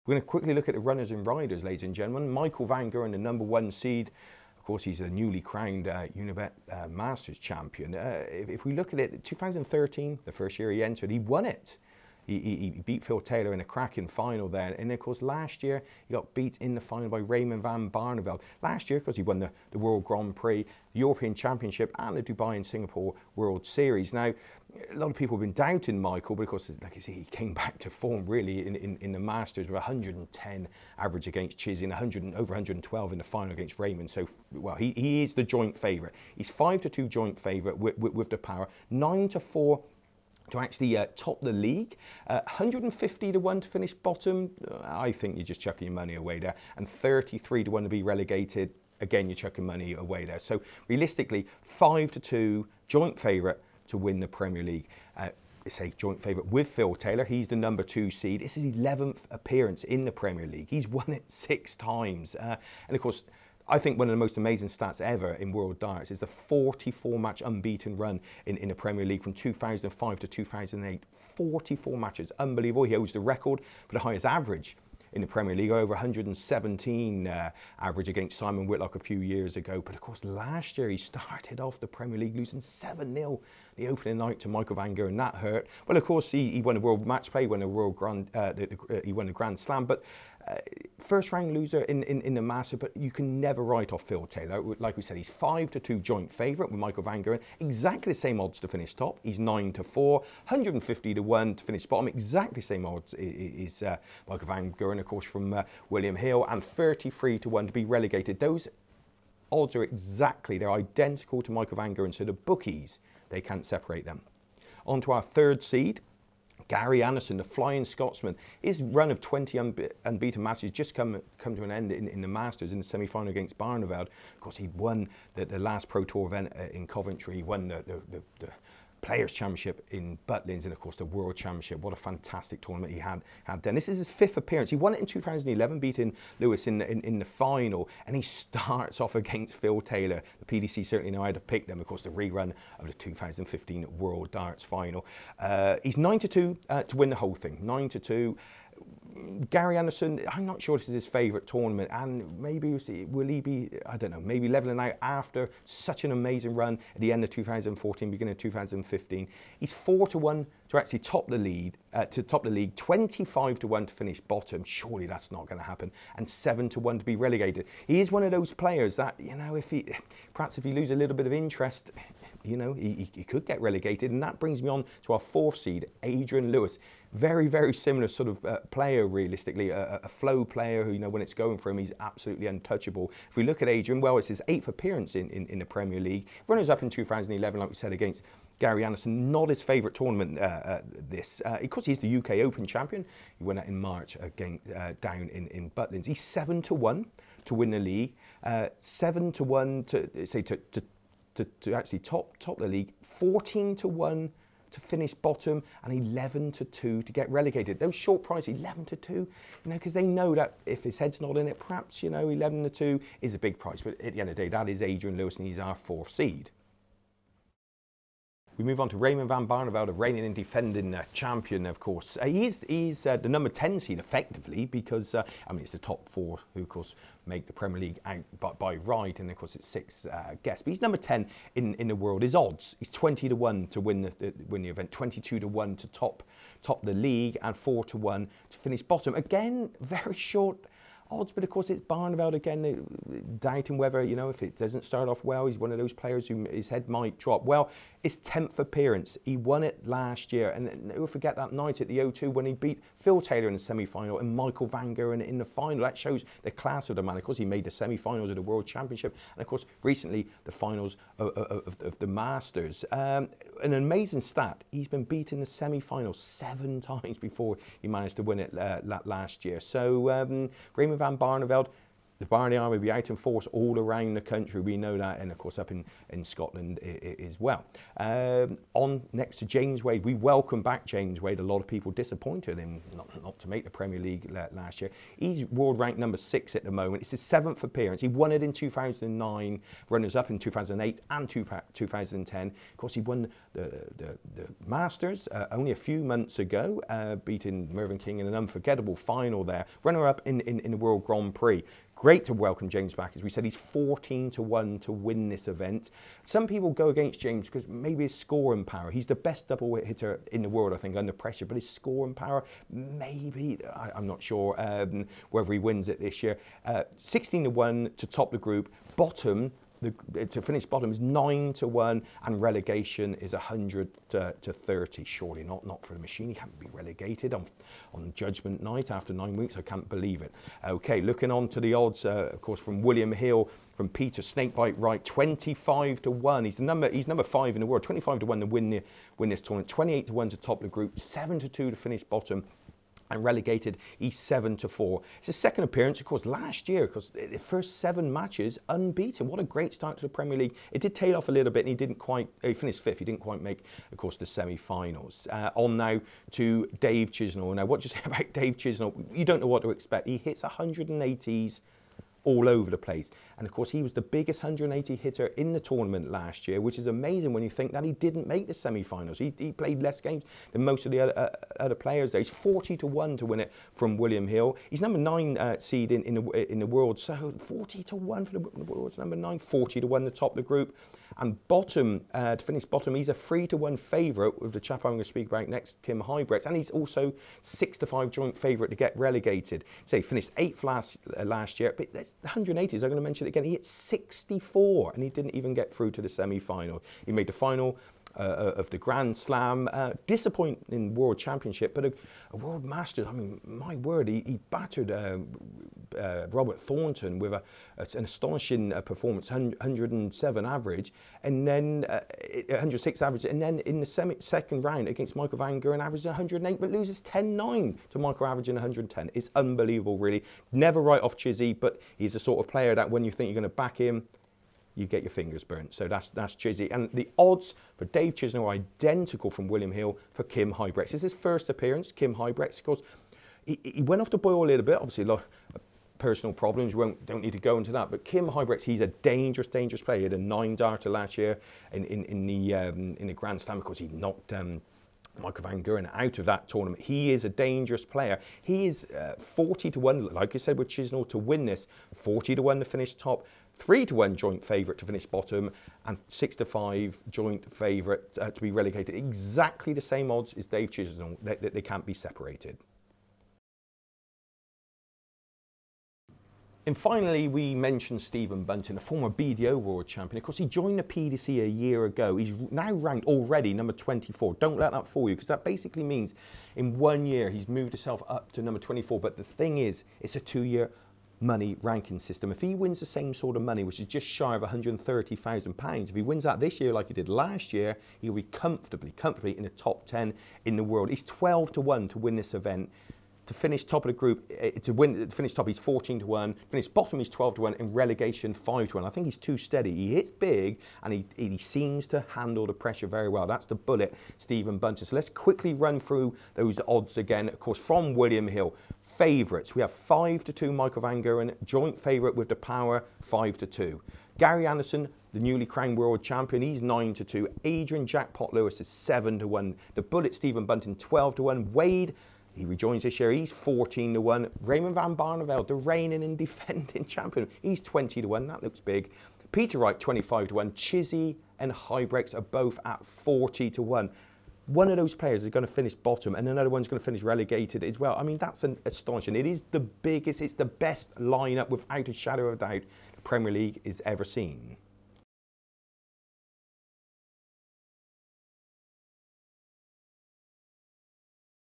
We're going to quickly look at the runners and riders, ladies and gentlemen. Michael van Gerwen, the #1 seed. Of course, he's a newly crowned Unibet Masters champion. If we look at it, 2013, the first year he entered, he won it. He beat Phil Taylor in a cracking final there. And of course, last year, he got beat in the final by Raymond van Barneveld. Last year, because he won the World Grand Prix, the European Championship, and the Dubai and Singapore World Series. Now, a lot of people have been doubting Michael because, like I say, he came back to form really in the Masters with 110 average against Chizzy and over 112 in the final against Raymond. So, well, he is the joint favourite. He's 5-2 joint favourite with the power, 9-4 to actually top the league, 150-1 to finish bottom. I think you're just chucking your money away there, and 33-1 to be relegated. Again, you're chucking money away there. So realistically, 5-2 joint favourite to win the Premier League. It's a joint favourite with Phil Taylor. He's the #2 seed. This is his 11th appearance in the Premier League. He's won it 6 times. And of course, I think one of the most amazing stats ever in World Darts is the 44-match unbeaten run in the Premier League from 2005 to 2008. 44 matches, unbelievable. He holds the record for the highest average in the Premier League, over 117 average against Simon Whitlock a few years ago. But of course, last year he started off the Premier League losing 7-0 the opening night to Michael van Gerwen, and that hurt. Well, of course, he won a World Match Play, won a he won a Grand Slam, but first round loser in the Master, but you can never write off Phil Taylor. Like we said, he's 5-2 joint favourite with Michael van Gerwen, exactly the same odds to finish top. He's 9-4, 150-1 to finish bottom, exactly the same odds is Michael van Gerwen, of course, from William Hill, and 33-1 to be relegated. Those odds are exactly, they're identical to Michael van Gerwen, so the bookies, they can't separate them. On to our 3rd seed, Gary Anderson, the Flying Scotsman. His run of 20 unbeaten matches just come to an end in the Masters in the semi-final against Barneveld. Of course, he won the last Pro Tour event in Coventry. He won the Players' Championship in Butlins, and of course the World Championship. What a fantastic tournament he had then. This is his 5th appearance. He won it in 2011, beating Lewis in the final, and he starts off against Phil Taylor. The PDC certainly know how to pick them. Of course, the rerun of the 2015 World Darts final. He's 9-2 to win the whole thing. 9-2. Gary Anderson, I'm not sure this is his favourite tournament, and maybe will he be, I don't know, maybe levelling out after such an amazing run at the end of 2014, beginning of 2015. He's 4-1 to actually top the league, 25-1 to finish bottom. Surely that's not going to happen, and 7-1 to be relegated. He is one of those players that, you know, perhaps if he loses a little bit of interest, you know, he could get relegated. And that brings me on to our 4th seed, Adrian Lewis. Very, very similar sort of player, realistically, a flow player who, you know, when it's going for him, he's absolutely untouchable. If we look at Adrian, well, it's his 8th appearance in the Premier League. Runners up in 2011, like we said, against Gary Anderson. Not his favourite tournament, this. Of course, he's the UK Open champion. He won that in March down in Butlins. He's 7-1 to win the league, 7-1 to actually top the league, 14-1 to finish bottom, and 11-2 to get relegated. Those short prices, 11-2, you know, because they know that if his head's not in it, perhaps, you know, 11-2 is a big price. But at the end of the day, that is Adrian Lewis, and he's our 4th seed. We move on to Raymond van Barneveld, a reigning and defending champion, of course. He's the #10 seed, effectively, because, I mean, it's the top 4 who, of course, make the Premier League out by right, and, of course, it's 6 guests. But he's #10 in the world. His odds, he's 20-1 to win the event, 22-1 to top the league, and 4-1 to finish bottom. Again, very short odds, but of course it's Barneveld again, doubting whether, you know, if it doesn't start off well, he's one of those players who his head might drop. Well, his 10th appearance, he won it last year, and we'll forget that night at the O2 when he beat Phil Taylor in the semi-final and Michael van Gerwen in the final. That shows the class of the man. Of course, he made the semi-finals of the World Championship, and of course, recently the finals of the Masters. An amazing stat, he's been beaten in the semi-finals 7 times before he managed to win it last year. So Raymond van Barneveld, The Barney Army will be out in force all around the country. We know that, and of course up in Scotland as well. On next to James Wade, we welcome back James Wade. A lot of people disappointed him not to make the Premier League last year. He's world ranked number 6 at the moment. It's his 7th appearance. He won it in 2009, runners up in 2008 and 2010. Of course, he won the Masters only a few months ago, beating Mervyn King in an unforgettable final there. Runner up in the World Grand Prix. Great to welcome James back. As we said, he's 14-1 to win this event. Some people go against James because maybe his scoring power. He's the best double hitter in the world, I think, under pressure. But his scoring power, maybe, I'm not sure whether he wins it this year. 16-1 to top the group. Bottom, to finish bottom is 9-1, and relegation is 100 to 30. Surely not for the machine. He can't be relegated on Judgment Night after 9 weeks. I can't believe it. Okay, looking on to the odds, of course, from William Hill, from Peter Snakebite Wright, 25-1. He's number 5 in the world. 25-1 to win this tournament. 28-1 to top the group. 7-2 to finish bottom. And relegated, he's 7-4. It's his second appearance, of course, last year, because the first 7 matches unbeaten. What a great start to the Premier League. It did tail off a little bit, and he finished 5th. He didn't quite make, of course, the semi-finals. On now to Dave Chisnall. Now, what do you say about Dave Chisnall? You don't know what to expect. He hits 180s all over the place. And of course, he was the biggest 180 hitter in the tournament last year, which is amazing when you think that he didn't make the semi-finals. He played less games than most of the other players there. He's 40-1 to win it from William Hill. He's number 9 seed in the world, so 40-1 for the world's number 9, 40-1 to top the group. And bottom, to finish bottom, he's a 3-1 favourite with the chap I'm going to speak about next, Kim Huybrechts, and he's also 6-5 joint favourite to get relegated. So he finished 8th last year, but that's the 180s, I'm going to mention it again, he hit 64, and he didn't even get through to the semi-final. He made the final of the Grand Slam. Disappointing World Championship, but a World Masters, I mean, my word, he battered Robert Thornton with an astonishing performance, 107 average, and then 106 average, and then in the second round against Michael Van Gerwen, averages 108, but loses 10-9 to Michael averaging 110. It's unbelievable, really. Never write off Chizzy, but he's the sort of player that when you think you're going to back him, you get your fingers burnt. So that's Chizzy. And the odds for Dave Chisnall are identical from William Hill for Kim Huybrechts. It's his first appearance, Kim Huybrechts. Of course, he went off the boil a little bit. Obviously, a lot of personal problems. We don't need to go into that. But Kim Huybrechts, he's a dangerous player. He had a 9-darter last year in the Grand Slam. Of course, he knocked Michael Van Gerwen out of that tournament. He is a dangerous player. He is 40-1, like I said with Chisnall, to win this. 40-1 to finish top. 3-1 joint favourite to finish bottom, and 6-5 joint favourite to be relegated. Exactly the same odds as Dave Chisnall. They can't be separated. And finally, we mentioned Stephen Bunting, a former BDO World Champion. Of course, he joined the PDC a year ago. He's now ranked already number 24. Don't let that fool you, because that basically means in 1 year he's moved himself up to number 24. But the thing is, it's a 2-year money ranking system. If he wins the same sort of money, which is just shy of £130,000, if he wins that this year like he did last year, he'll be comfortably in the top 10 in the world. He's 12-1 to win this event. To finish top of the group, to finish top, he's 14-1. Finish bottom, he's 12-1. In relegation, 5-1. I think he's too steady. He hits big, and he seems to handle the pressure very well. That's the bullet, Stephen Bunting. So let's quickly run through those odds again. Of course, from William Hill. Favourites, we have 5-2 Michael Van Gerwen, joint favourite with the power, 5-2. Gary Anderson, the newly crowned world champion, he's 9-2. Adrian Jackpot Lewis is 7-1. The bullet, Stephen Bunting, 12-1. Wade, he rejoins this year, he's 14-1. Raymond van Barneveld, the reigning and defending champion, he's 20-1. That looks big. Peter Wright, 25-1. Chizzy and Huybrechts are both at 40-1. One of those players is going to finish bottom, and another one's going to finish relegated as well. I mean, that's astonishing. It is the biggest, it's the best lineup, without a shadow of a doubt, the Premier League has ever seen.